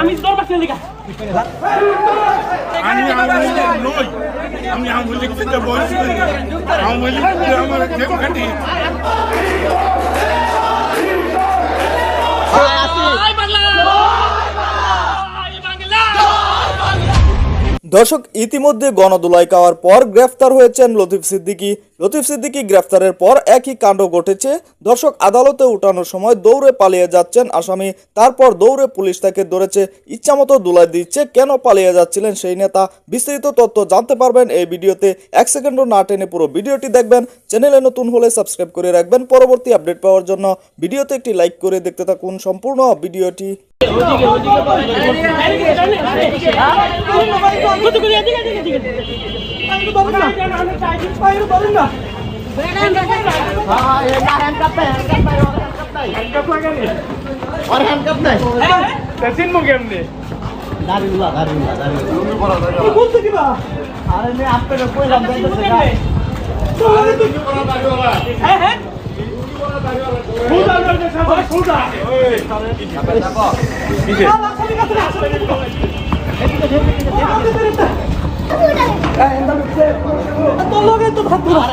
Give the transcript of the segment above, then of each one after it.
আমি তোর পাশে লিখা আমি আওয়ামী লীগ থেকে বলছি আওয়ামী লীগ আমার দেবঘাটি দর্শক ইতিমধ্যে গণধোলাই খাওয়ার পর গ্রেফতার হয়েছেন লতিফ সিদ্দিকী গ্রেফতারের পর একই কাণ্ড ঘটেছে। দর্শক আদালতে উঠানোর সময় দৌড়ে পালিয়ে যাচ্ছেন আসামি, তারপর দৌড়ে পুলিশ তাকে ধরেছে, ইচ্ছামতো ধুলাই দিচ্ছে। কেন পালিয়ে যাচ্ছিলেন সেই নেতা, বিস্তারিত তথ্য জানতে পারবেন এই ভিডিওতে। 1 সেকেন্ডও না টেনে পুরো ভিডিওটি দেখবেন। চ্যানেলে নতুন হলে সাবস্ক্রাইব করে রাখবেন পরবর্তী আপডেট পাওয়ার জন্য। ভিডিওতে একটি লাইক করে দেখতে থাকুন সম্পূর্ণ ভিডিওটি।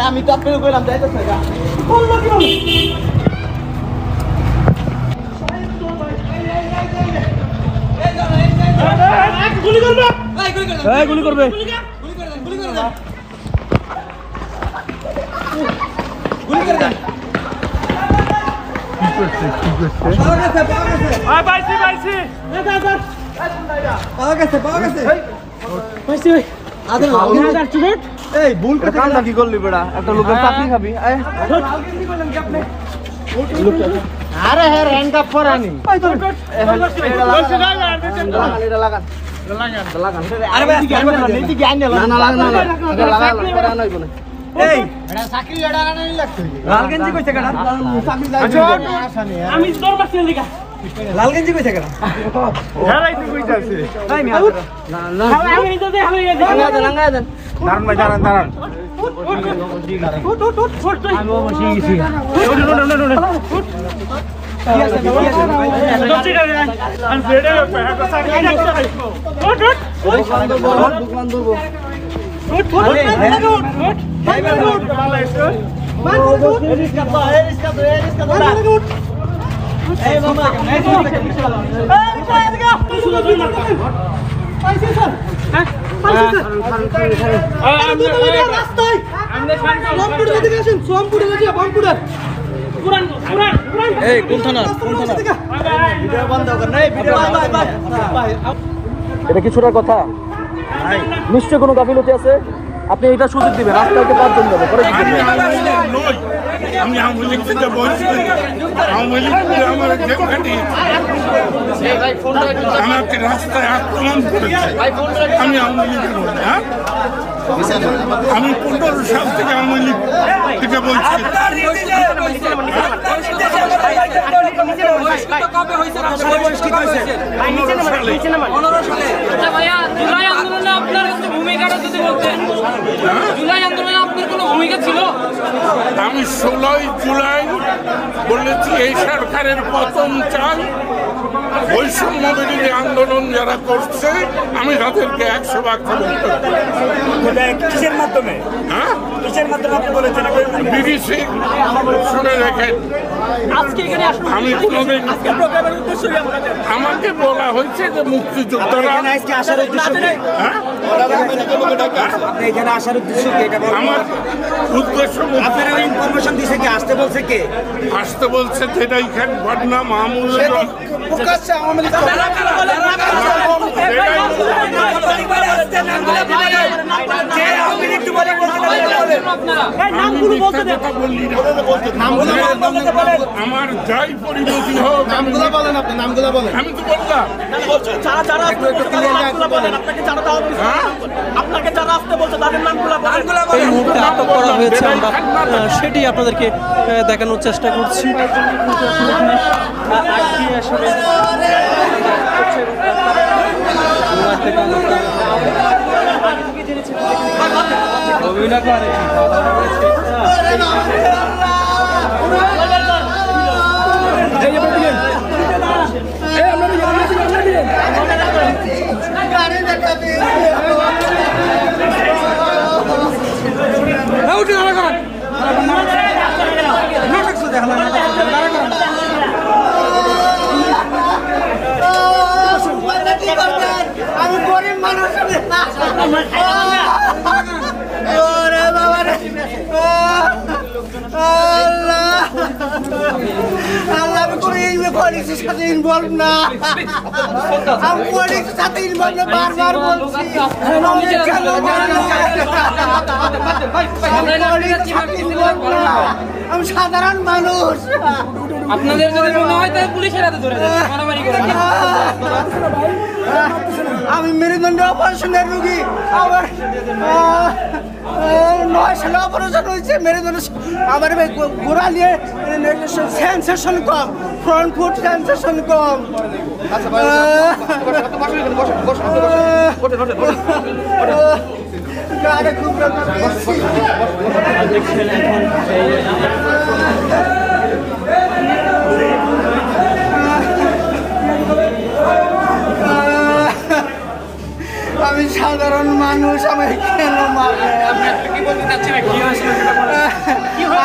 আমি তো আপনাকে কইলাম যাইতেছে গুলি করবে কি করলি বেড়া একটা লোকের চাকরি খাবি আরে হ্যাঁ হ্যান্ডকাপ করানি আমি তোর পাশে লিখা লাল গেঞ্জি কইছে কেন দাঁড়ান এটা কি ছোটার কথা? নিশ্চয় কোনো গাফিলতি আছে। আপনি এটা সুযোগ দিবেন, রাস্তাকে 5 জন যাবে পরে আমি আওয়ামী লীগ থেকে বলছি আওয়ামী লীগ আমার দেবঘাটি আমাকে রাস্তায় আক্রমণ করেছে। আমি আওয়ামী লীগের আমি 15 সাল থেকে আওয়ামী লীগ থেকে বলছি। আমি 16 জুলাই বলেছি এই সরকারের পতন চাই। বৈষম্য বিরোধী আন্দোলন যারা করছে আমি তাদেরকে 100% কিসের মাধ্যমে আপনি বলেছেন? বিবিসি শুনে দেখেন। আমি কোনোদিন আমাকে বলা হয়েছে যে মুক্তিযোদ্ধারা এখানে আসার উদ্দেশ্য কি? আমার উদ্দেশ্য ইনফরমেশন দিছে কি? আসতে বলছে কে? আসতে বলছে যেটা এখানে ঘটনা মামুল আমার যাই পরিণতি হোক আমি তো বললাম এই মুহূর্তে আটক করা হয়েছে, আমরা সেটি আপনাদেরকে দেখানোর চেষ্টা করছি। আসলে আমি গরিব মানুষ ওরে বাবা রে আল্লাহ আল্লাহ আমি পলিটিক্সের সাথে ইনভলভ না আমি পলিটিক্সের সাথে ইনভলভ না বারবার বলছি আমি সাধারণ মানুষ আপনাদের যদি মনে হয় তাহলে পুলিশের হাতে ধরে দেন মারামারি করেন আমি মেরুদণ্ড অপারেশনের রুগী আমার 9 সালে অপারেশন হয়েছে মেরুদণ্ড আমার গোড়া নিয়ে সেন্সেশন কম ফ্রন্ট ফুট সেন্সেশন কম গাড়ি খুব আমি সাধারণ মানুষ আমাকে কেন মারবে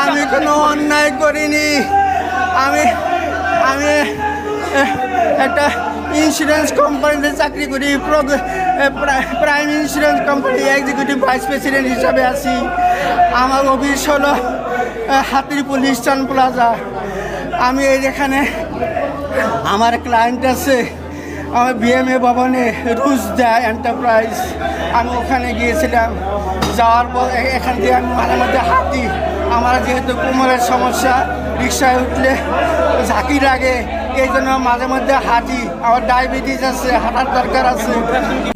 আমি কোনো অন্যায় করিনি আমি আমি একটা ইন্স্যুরেন্স কোম্পানিতে চাকরি করি prime insurance company executive vice president হিসাবে আছি আমার অফিস হলো হাতিরপুল ইস্টার্ন প্লাজা আমি এখানে আমার ক্লায়েন্ট আছে আমার বিএমএ ভবনে রুজদা এন্টারপ্রাইজ আমি ওখানে গিয়েছিলাম যাওয়ার পর এখান দিয়ে আমি মাঝে মধ্যে হাঁটি আমার যেহেতু কোমরের সমস্যা রিক্সায় উঠলে ঝাঁকি লাগে এই জন্য মাঝে মধ্যে হাঁটি আমার ডায়াবেটিস আছে হাঁটার দরকার আছে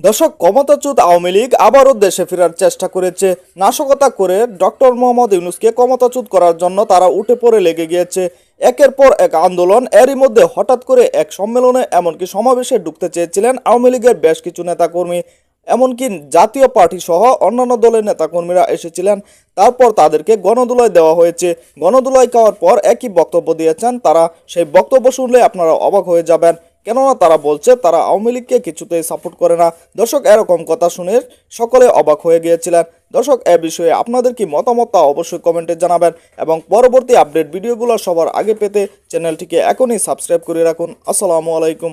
দর্শক ক্ষমতাচ্যুত আওয়ামী লীগ আবারও দেশে ফেরার চেষ্টা করেছে নাশকতা করে ডক্টর মোহাম্মদ ইউনূসকে ক্ষমতাচ্যুত করার জন্য তারা উঠে পড়ে লেগে গিয়েছে একের পর এক আন্দোলন এরই মধ্যে হঠাৎ করে এক সম্মেলনে এমনকি সমাবেশে ঢুকতে চেয়েছিলেন আওয়ামী লীগের বেশ কিছু নেতাকর্মী এমনকি জাতীয় পার্টি সহ অন্যান্য দলের নেতাকর্মীরা এসেছিলেন তারপর তাদেরকে গণধোলাই দেওয়া হয়েছে গণধোলাই খাওয়ার পর একই বক্তব্য দিয়েছেন তারা সেই বক্তব্য শুনলে আপনারা অবাক হয়ে যাবেন কেননা তারা বলছে তারা আওয়ামী লীগকে কিছুতেই সাপোর্ট করে না দর্শক এরকম কথা শুনে সকলে অবাক হয়ে গিয়েছিলেন দর্শক এ বিষয়ে আপনাদের কি মতামত তা অবশ্যই কমেন্টে জানাবেন এবং পরবর্তী আপডেট ভিডিওগুলো সবার আগে পেতে চ্যানেলটিকে এখনই সাবস্ক্রাইব করে রাখুন আসসালামু আলাইকুম।